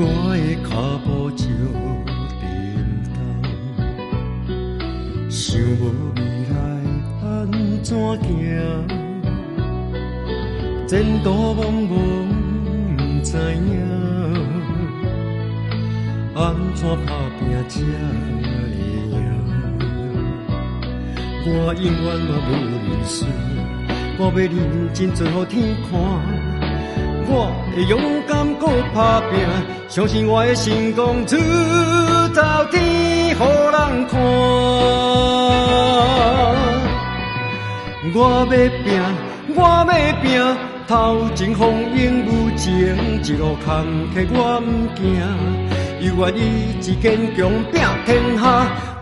我的脚步照沉重，想无未来安怎行？前途茫茫不知影，安怎打拼才会赢？我永远嘛无认输，我要认真做予天看。我会勇敢搁打拼，相信我的成功出头天，予人看。我要拼，我要拼，头前风雨无情，一路坎坷我不惊，又愿意志坚强拼天下。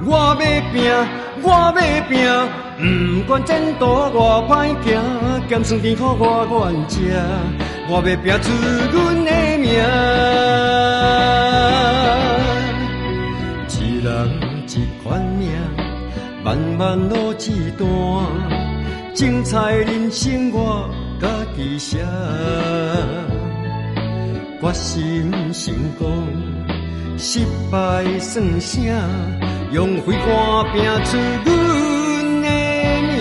我要拼，我要拼，不管前途偌歹行，咸酸甜苦我愿吃。我要拼出阮的名，一人一款命，漫漫路一段，精彩人生我家己写。决心成功，失败算啥？用血汗拼出阮的名。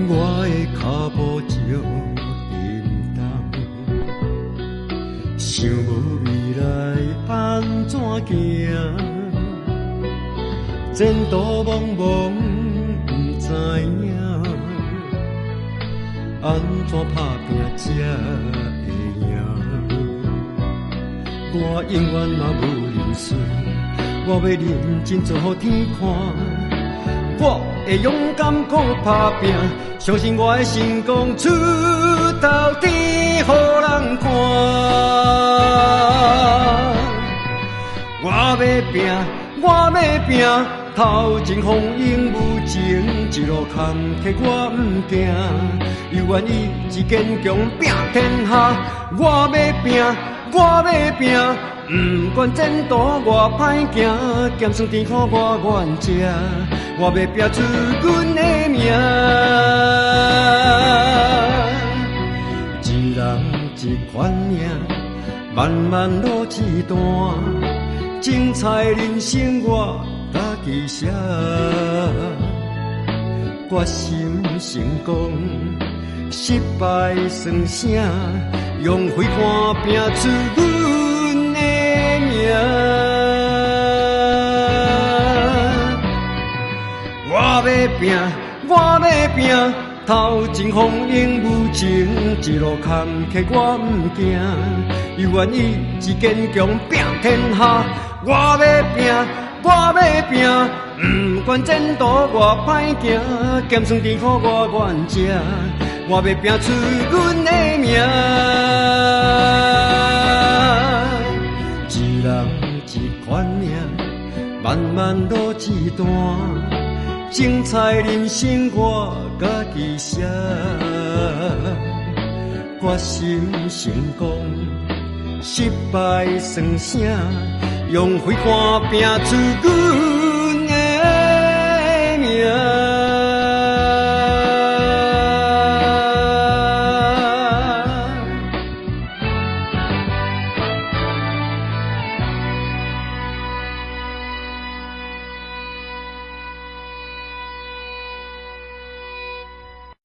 我的脚步照沉重，想无未来安怎行？前途茫茫不知影，安怎打拼才会赢？我永远嘛无认输，我要认真做予天看。我会勇敢搁打拼，相信我的成功出头天，予人看。我要拼，我要拼，头前风雨无情，一路坎坷我不惊，又愿意志坚强拼天下。我要拼，我要拼，不管前途偌歹行，咸酸甜苦我愿吃。我要拼出阮的名，一人一款命，漫漫路一段，精彩人生我家己写。决心成功，失败算啥？用血汗拼出阮的名。我要拼，我要拼，头前风雨无情，一路坎坷我不惊，又愿意志坚强拼天下。我要拼，我要拼，不管前途偌歹行，咸酸甜苦我愿吃。我要拼出阮的名，一人一款命，漫漫路一段。精彩人生我家己写，决心成功，失败算啥？用血汗拼出阮的名。